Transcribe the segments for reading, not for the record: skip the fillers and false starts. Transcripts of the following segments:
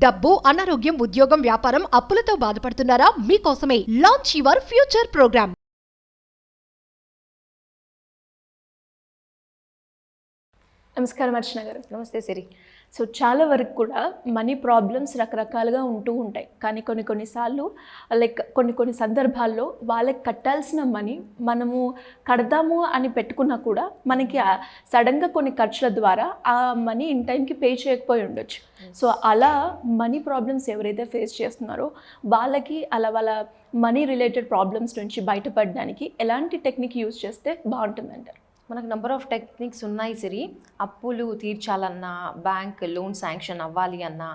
డబ్బు, అనారోగ్యం, ఉద్యోగం, వ్యాపారం, అప్పులతో బాధపడుతున్నారా? మీకోసమే లాంచ్ యువర్ ఫ్యూచర్ ప్రోగ్రామ్. నమస్కారం అర్చన గారు. నమస్తే సిరి. సో చాలా వరకు కూడా మనీ ప్రాబ్లమ్స్ రకరకాలుగా ఉంటూ ఉంటాయి. కానీ కొన్నిసార్లు కొన్ని సందర్భాల్లో వాళ్ళకి కట్టాల్సిన మనీ మనము కడదాము అని పెట్టుకున్నా కూడా మనకి సడన్గా కొన్ని ఖర్చుల ద్వారా ఆ మనీ ఇన్ టైంకి పే చేయకపోయి ఉండొచ్చు. సో అలా మనీ ప్రాబ్లమ్స్ ఎవరైతే ఫేస్ చేస్తున్నారో వాళ్ళకి వాళ్ళ మనీ రిలేటెడ్ ప్రాబ్లమ్స్ నుంచి బయటపడడానికి ఎలాంటి టెక్నిక్ యూజ్ చేస్తే బాగుంటుందంటారు? మనకు నెంబర్ ఆఫ్ టెక్నిక్స్ ఉన్నాయి సిరి. అప్పులు తీర్చాలన్నా, బ్యాంక్ లోన్ శాంక్షన్ అవ్వాలి అన్నా,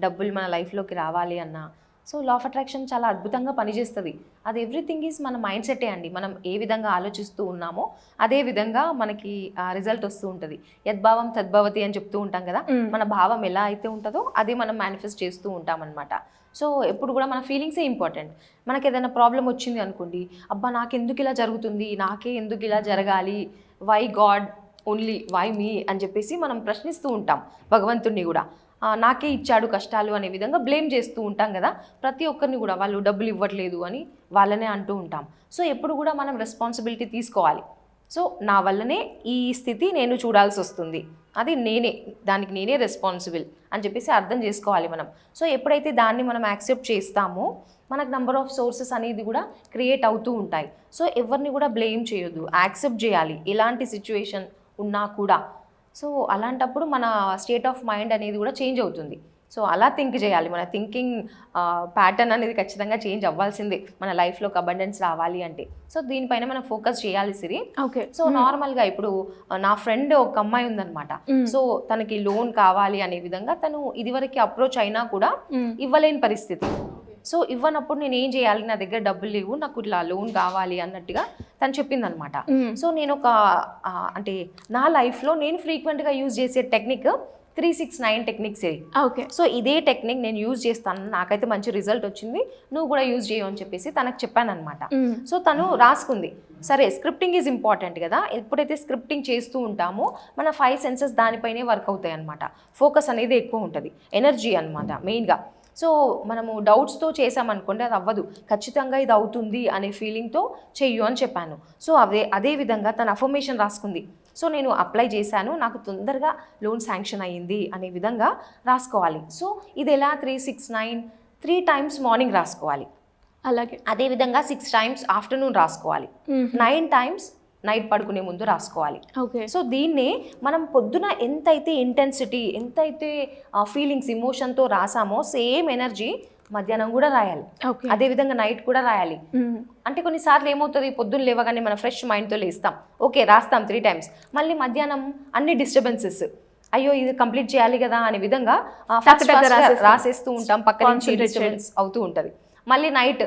డబ్బులు మన లైఫ్లోకి రావాలి అన్నా, సో లా ఆఫ్ అట్రాక్షన్ చాలా అద్భుతంగా పనిచేస్తుంది. అది ఎవ్రీథింగ్ ఈజ్ మన మైండ్ సెటే అండి. మనం ఏ విధంగా ఆలోచిస్తూ ఉన్నామో అదే విధంగా మనకి రిజల్ట్ వస్తూ ఉంటుంది. యద్భావం తద్భవతి అని చెప్తూ ఉంటాం కదా. మన భావం ఎలా అయితే ఉంటుందో అది మనం మేనిఫెస్ట్ చేస్తూ ఉంటాం అనమాట. సో ఎప్పుడు కూడా మన ఫీలింగ్సే ఇంపార్టెంట్. మనకి ఏదైనా ప్రాబ్లం వచ్చింది అనుకోండి, అబ్బా నాకెందుకు ఇలా జరుగుతుంది, నాకే ఎందుకు ఇలా జరగాలి, why God only why me అని చెప్పేసి మనం ప్రశ్నిస్తూ ఉంటాం భగవంతుడిని కూడా. నాకే ఇచ్చాడు కష్టాలు అనే విధంగా బ్లేమ్ చేస్తూ ఉంటాం కదా. ప్రతి ఒక్కరిని కూడా వాళ్ళు డబ్బులు ఇవ్వట్లేదు అని వాళ్ళనే అంటూ ఉంటాం. సో ఎప్పుడు కూడా మనం రెస్పాన్సిబిలిటీ తీసుకోవాలి. సో నా వల్లనే ఈ స్థితి నేను చూడాల్సి వస్తుంది, అది దానికి నేనే రెస్పాన్సిబుల్ అని చెప్పేసి అర్థం చేసుకోవాలి మనం. సో ఎప్పుడైతే దాన్ని మనం యాక్సెప్ట్ చేస్తామో మనకు నెంబర్ ఆఫ్ సోర్సెస్ అనేది కూడా క్రియేట్ అవుతూ ఉంటాయి. సో ఎవరిని కూడా బ్లేమ్ చేయొద్దు, యాక్సెప్ట్ చేయాలి ఎలాంటి సిచ్యువేషన్ ఉన్నా కూడా. సో అలాంటప్పుడు మన స్టేట్ ఆఫ్ మైండ్ అనేది కూడా చేంజ్ అవుతుంది. సో అలా థింక్ చేయాలి. మన థింకింగ్ ప్యాటర్న్ అనేది ఖచ్చితంగా చేంజ్ అవ్వాల్సిందే మన లైఫ్లోకి అబండెన్స్ రావాలి అంటే. సో దీనిపైన మనం ఫోకస్ చేయాలి సిరి. ఓకే. సో నార్మల్గా ఇప్పుడు నా ఫ్రెండ్ ఒక అమ్మాయి ఉందన్నమాట. సో తనకి లోన్ కావాలి అనే విధంగా తను ఇదివరకు అప్రోచ్ అయినా కూడా ఇవ్వలేని పరిస్థితి. సో ఇవ్వనప్పుడు నేను ఏం చేయాలి, నా దగ్గర డబ్బులు లేవు, నాకు ఇట్లా లోన్ కావాలి అన్నట్టుగా తను చెప్పింది అనమాట. సో నేను అంటే నా లైఫ్లో నేను ఫ్రీక్వెంట్గా యూజ్ చేసే టెక్నిక్ 369 టెక్నిక్స్. ఓకే. సో ఇదే టెక్నిక్ నేను యూజ్ చేస్తాను, నాకైతే మంచి రిజల్ట్ వచ్చింది, నువ్వు కూడా యూజ్ చేయవు అని చెప్పేసి తనకు చెప్పాను అనమాట. సో తను రాసుకుంది. సరే, స్క్రిప్టింగ్ ఈజ్ ఇంపార్టెంట్ కదా. ఎప్పుడైతే స్క్రిప్టింగ్ చేస్తూ ఉంటామో మన 5 సెన్సెస్ దానిపైనే వర్క్ అవుతాయి అనమాట. ఫోకస్ అనేది ఎక్కువ ఉంటుంది, ఎనర్జీ అనమాట మెయిన్గా. సో మనము డౌట్స్తో చేసామనుకోండి అది అవ్వదు, ఖచ్చితంగా ఇది అవుతుంది అనే ఫీలింగ్తో చెయ్యు అని చెప్పాను. సో అదే విధంగా తన అఫర్మేషన్ రాసుకుంది. సో నేను అప్లై చేశాను, నాకు తొందరగా లోన్ శాంక్షన్ అయ్యింది అనే విధంగా రాసుకోవాలి. సో ఇది ఎలా 369 3 టైమ్స్ మార్నింగ్ రాసుకోవాలి, అలాగే అదేవిధంగా 6 టైమ్స్ ఆఫ్టర్నూన్ రాసుకోవాలి, 9 టైమ్స్ నైట్ పడుకునే ముందు రాసుకోవాలి. ఓకే. సో దీన్నే మనం పొద్దున ఎంతైతే ఇంటెన్సిటీ, ఎంతైతే ఫీలింగ్స్, ఇమోషన్తో రాసామో సేమ్ ఎనర్జీ మధ్యాహ్నం కూడా రాయాలి, అదేవిధంగా నైట్ కూడా రాయాలి. అంటే కొన్నిసార్లు ఏమవుతుంది, పొద్దున్న లేవగానే మనం ఫ్రెష్ మైండ్తో లేస్తాం, ఓకే రాస్తాం 3 టైమ్స్, మళ్ళీ మధ్యాహ్నం అన్ని డిస్టర్బెన్సెస్, అయ్యో ఇది కంప్లీట్ చేయాలి కదా అనే విధంగా రాసేస్తూ ఉంటాం, పక్క నుంచి డిస్టర్బెన్స్ అవుతూ ఉంటుంది. మళ్ళీ నైట్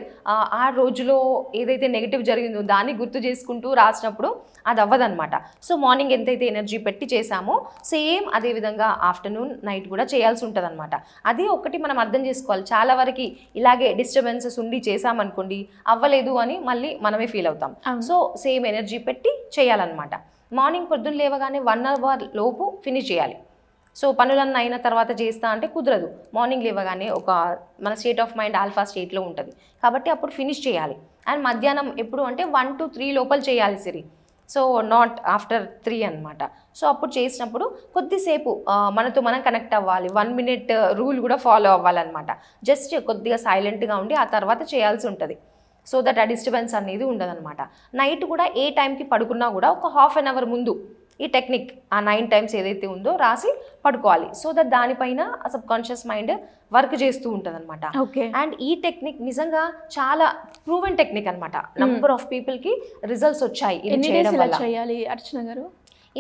ఆ రోజులో ఏదైతే నెగిటివ్ జరిగిందో దాన్ని గుర్తు చేసుకుంటూ రాసినప్పుడు అది అవ్వదన్నమాట. సో మార్నింగ్ ఎంతైతే ఎనర్జీ పెట్టి చేసామో సేమ్ అదేవిధంగా ఆఫ్టర్నూన్ నైట్ కూడా చేయాల్సి ఉంటుంది అనమాట. అది ఒకటి మనం అర్థం చేసుకోవాలి. చాలా వరకు ఇలాగే డిస్టర్బెన్సెస్ ఉండి చేసామనుకోండి అవ్వలేదు అని మళ్ళీ మనమే ఫీల్ అవుతాం. సో సేమ్ ఎనర్జీ పెట్టి చేయాలన్నమాట. మార్నింగ్ పొద్దున్న లేవగానే 1 అవర్ లోపు ఫినిష్ చేయాలి. సో పనులన్నీ అయిన తర్వాత చేస్తా అంటే కుదరదు. మార్నింగ్ లేవగానే మన స్టేట్ ఆఫ్ మైండ్ ఆల్ఫా స్టేట్లో ఉంటుంది కాబట్టి అప్పుడు ఫినిష్ చేయాలి. అండ్ మధ్యాహ్నం ఎప్పుడు అంటే 1 to 3 లోపల చేయాలి సిరి. సో నాట్ ఆఫ్టర్ 3 అనమాట. సో అప్పుడు చేసినప్పుడు కొద్దిసేపు మనతో మనం కనెక్ట్ అవ్వాలి, 1 minute రూల్ కూడా ఫాలో అవ్వాలన్నమాట. జస్ట్ కొద్దిగా సైలెంట్గా ఉండి ఆ తర్వాత చేయాల్సి ఉంటుంది. సో దట్ ఆ డిస్టర్బెన్స్ అనేది ఉండదన్నమాట. నైట్ కూడా ఏ టైంకి పడుకున్నా కూడా ఒక ½ an hour ముందు ఈ టెక్నిక్ ఆ 9 టైమ్స్ ఏదైతే ఉందో రాసి పడుకోవాలి. సో దట్ దానిపైన సబ్ కాన్షియస్ మైండ్ వర్క్ చేస్తూ ఉంటుంది అనమాట. అండ్ ఈ టెక్నిక్ నిజంగా చాలా ప్రూవెన్ టెక్నిక్ అనమాట. నంబర్ ఆఫ్ పీపుల్కి రిజల్ట్స్ వచ్చాయి ఇది చేయడం వల్ల. అర్చన గారు,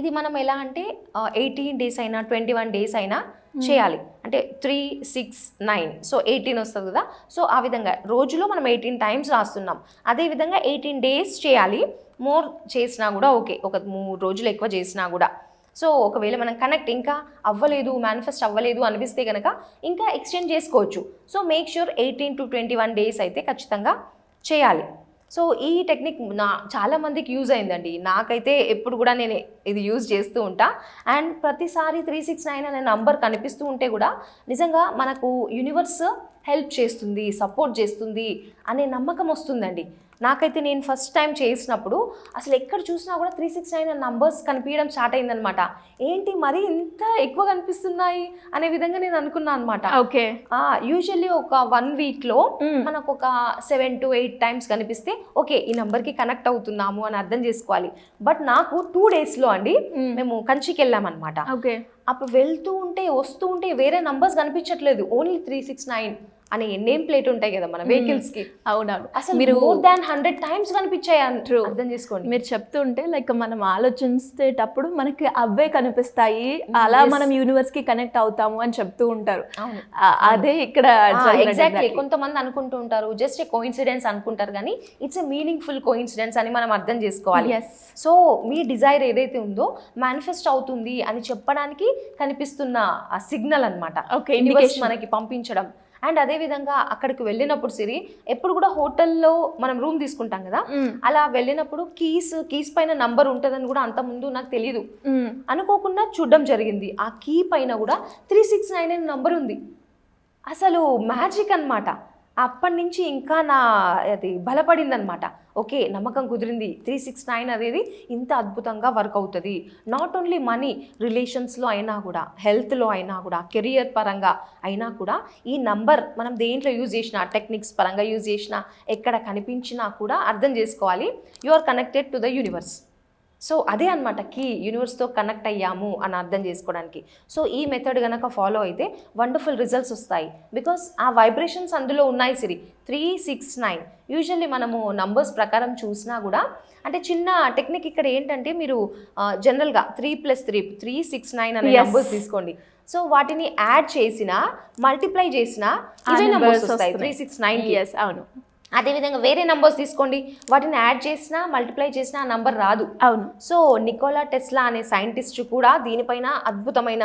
ఇది మనం ఎలా అంటే 18 days అయినా 21 days అయినా చేయాలి. అంటే 3, 6, 9 సో 18 వస్తుంది కదా. సో ఆ విధంగా రోజులో మనం 18 టైమ్స్ రాస్తున్నాం. అదేవిధంగా 18 days చేయాలి. మోర్ చేసినా కూడా ఓకే, ఒక 3 రోజులు ఎక్కువ చేసినా కూడా. సో ఒకవేళ మనం కనెక్ట్ ఇంకా అవ్వలేదు, మేనిఫెస్ట్ అవ్వలేదు అనిపిస్తే కనుక ఇంకా ఎక్స్టెండ్ చేసుకోవచ్చు. So make sure 18 to 21 days అయితే ఖచ్చితంగా చేయాలి. సో ఈ టెక్నిక్ చాలామందికి యూజ్ అయిందండి. నాకైతే ఎప్పుడు కూడా నేను ఇది యూజ్ చేస్తూ ఉంటా. అండ్ ప్రతిసారి 369 అనే నంబర్ కనిపిస్తూ ఉంటే కూడా నిజంగా మనకు యూనివర్స్ హెల్ప్ చేస్తుంది, సపోర్ట్ చేస్తుంది అనే నమ్మకం వస్తుందండి. నాకైతే నేను ఫస్ట్ టైం చేసినప్పుడు అసలు ఎక్కడ చూసినా కూడా 369 అనే నంబర్స్ కనిపించడం స్టార్ట్ అయిందనమాట. ఏంటి మరి ఇంత ఎక్కువ కనిపిస్తున్నాయి అనే విధంగా నేను అనుకున్నాను అనమాట. ఓకే, యూజువల్లీ ఒక 1 వీక్లో మనకు ఒక 7 to 8 టైమ్స్ కనిపిస్తే ఓకే ఈ నంబర్కి కనెక్ట్ అవుతున్నాము అని అర్థం చేసుకోవాలి. బట్ నాకు 2 డేస్లో అండి మేము కంచికి వెళ్ళామన్నమాట. ఓకే, అప్పుడు వెళ్తూ ఉంటే వస్తూ ఉంటే వేరే నంబర్స్ కనిపించట్లేదు, ఓన్లీ 369 అనే నేమ్ ప్లేట్ ఉంటాయి కదా మన వెహికల్స్ కి. అవునవును, అసలు మీరు మోర్ దాన్ 100 టైమ్స్ కనిపించాయి. అర్థం చేసుకోండి. మీరు చెప్తుంటే లైక్ మనం ఆలోచించేటప్పుడు మనకి అవే కనిపిస్తాయి, అలా మనం యూనివర్స్ కి కనెక్ట్ అవుతాము అని చెప్తూ ఉంటారు. అదే ఇక్కడ ఎగ్జాక్ట్లీ. కొంతమంది అనుకుంటూ ఉంటారు జస్ట్ ఏ కోఇన్సిడెన్స్ అనుకుంటారు, కానీ ఇట్స్ ఎ మీనింగ్ఫుల్ కోఇన్సిడెన్స్ అని మనం అర్థం చేసుకోవాలి. సో మీ డిజైర్ ఏదైతే ఉందో మేనిఫెస్ట్ అవుతుంది అని చెప్పడానికి కనిపిస్తున్న సిగ్నల్ అనమాట మనకి పంపించడం. అండ్ అదేవిధంగా అక్కడికి వెళ్ళినప్పుడు సిరి ఎప్పుడు కూడా హోటల్లో మనం రూమ్ తీసుకుంటాం కదా, అలా వెళ్ళినప్పుడు కీస్ పైన నంబర్ ఉంటుందని కూడా అంత ముందు నాకు తెలియదు. అనుకోకుండా చూడడం జరిగింది, ఆ కీ పైన కూడా 369 అనే నంబర్ ఉంది. అసలు మ్యాజిక్ అన్నమాట. అప్పటి నుంచి ఇంకా నా అది బలపడింది అనమాట. ఓకే, నమ్మకం కుదిరింది, 369 అనేది ఇంత అద్భుతంగా వర్క్ అవుతుంది. నాట్ ఓన్లీ మనీ, రిలేషన్స్లో అయినా కూడా, హెల్త్లో అయినా కూడా, కెరియర్ పరంగా అయినా కూడా ఈ నంబర్ మనం దేంట్లో యూజ్ చేసినా, టెక్నిక్స్ పరంగా యూజ్ చేసినా, ఎక్కడ కనిపించినా కూడా అర్థం చేసుకోవాలి you are connected to the universe. So అదే అనమాట కీ, యూనివర్స్తో కనెక్ట్ అయ్యాము అని అర్థం చేసుకోవడానికి. సో ఈ మెథడ్ కనుక ఫాలో అయితే వండర్ఫుల్ రిజల్ట్స్ వస్తాయి. బికాస్ ఆ వైబ్రేషన్స్ అందులో ఉన్నాయి సిరి. 369 యూజువల్లీ మనము నంబర్స్ ప్రకారం చూసినా కూడా అంటే చిన్న టెక్నిక్ ఇక్కడ ఏంటంటే మీరు జనరల్గా 3+3 369 అనే నంబర్స్ తీసుకోండి. సో వాటిని యాడ్ చేసినా మల్టిప్లై చేసినా ఇవే నంబర్స్ వస్తాయి 369. అవును. అదేవిధంగా వేరే నంబర్స్ తీసుకోండి, వాటిని యాడ్ చేసినా మల్టిప్లై చేసినా ఆ నంబర్ రాదు. అవును. సో నికోలా టెస్లా అనే సైంటిస్ట్ కూడా దీనిపైన అద్భుతమైన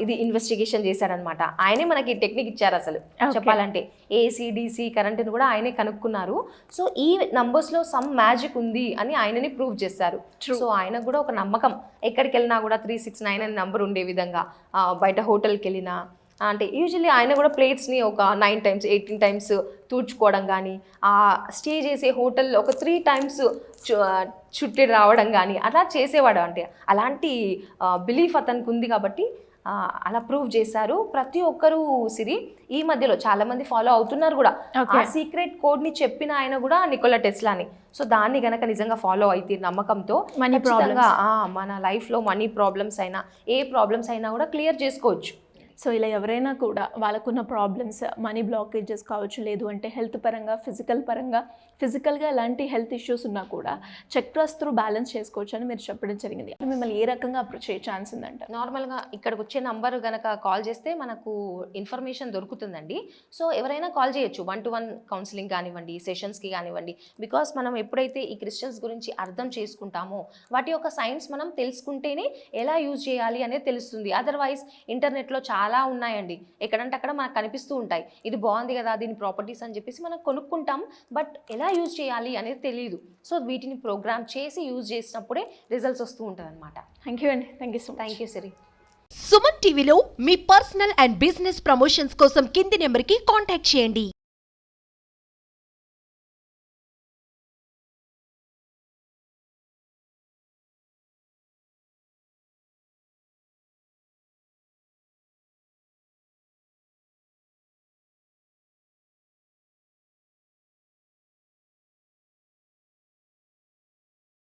ఇది ఇన్వెస్టిగేషన్ చేశారనమాట. ఆయనే మనకి టెక్నిక్ ఇచ్చారు. అసలు చెప్పాలంటే ఏసీడీసీ కరెంట్ని కూడా ఆయనే కనుక్కున్నారు. సో ఈ నంబర్స్లో సమ్ మ్యాజిక్ ఉంది అని ఆయనని ప్రూవ్ చేశారు. సో ఆయనకు కూడా ఒక నమ్మకం, ఎక్కడికి వెళ్ళినా కూడా 369 అనే నంబర్ ఉండే విధంగా, బయట హోటల్కి వెళ్ళినా అంటే యూజువల్లీ ఆయన కూడా ప్లేట్స్ని ఒక 9 times 18 times తూడ్చుకోవడం కానీ, ఆ స్టే చేసే హోటల్ ఒక 3 times చుట్టి రావడం కానీ అలా చేసేవాడు. అంటే అలాంటి బిలీఫ్ అతనికి ఉంది కాబట్టి అలా ప్రూవ్ చేశారు. ప్రతి ఒక్కరూ సిరి ఈ మధ్యలో చాలామంది ఫాలో అవుతున్నారు కూడా. ఆ సీక్రెట్ కోడ్ని చెప్పిన ఆయన కూడా నికోలా టెస్లాని. సో దాన్ని గనక నిజంగా ఫాలో అయితే నమ్మకంతో మన లైఫ్లో మనీ ప్రాబ్లమ్స్ అయినా ఏ ప్రాబ్లమ్స్ అయినా కూడా క్లియర్ చేసుకోవచ్చు. సో ఇలా ఎవరైనా కూడా వాళ్ళకున్న ప్రాబ్లమ్స్, మనీ బ్లాకేజెస్ కావచ్చు, లేదు అంటే హెల్త్ పరంగా, ఫిజికల్గా ఎలాంటి హెల్త్ ఇష్యూస్ ఉన్నా కూడా చక్రాస్ త్రూ బ్యాలెన్స్ చేసుకోవచ్చు అని మీరు చెప్పడం జరిగింది. మిమ్మల్ని ఏ రకంగా అప్రోచ్ అయ్యే ఛాన్స్ ఉందంట? నార్మల్గా ఇక్కడికి వచ్చే నంబర్ కనుక కాల్ చేస్తే మనకు ఇన్ఫర్మేషన్ దొరుకుతుందండి. సో ఎవరైనా కాల్ చేయొచ్చు, 1-to-1 కౌన్సిలింగ్ కానివ్వండి, సెషన్స్కి కానివ్వండి. బికాస్ మనం ఎప్పుడైతే ఈ క్రిస్టల్స్ గురించి అర్థం చేసుకుంటామో, వాటి యొక్క సైన్స్ మనం తెలుసుకుంటేనే ఎలా యూజ్ చేయాలి అనేది తెలుస్తుంది. అదర్వైజ్ ఇంటర్నెట్లో చాలా ఉన్నాయండి, ఎక్కడంటే అక్కడ మనకు కనిపిస్తూ ఉంటాయి. ఇది బాగుంది కదా, దీని ప్రాపర్టీస్ అని చెప్పేసి మనం కొనుక్కుంటాం, బట్ ఎలా యూజ్ చేయాలి అనేది తెలియదు. సో వీటిని ప్రోగ్రామ్ చేసి యూజ్ చేసినప్పుడే రిజల్ట్స్ వస్తూ ఉంటుంది అనమాట. థ్యాంక్ యూ అండి. Thank you so much. Thank you Siri. Suman టీవీలో మీ పర్సనల్ అండ్ బిజినెస్ ప్రమోషన్స్ కోసం కింది నెంబర్కి కాంటాక్ట్ చేయండి.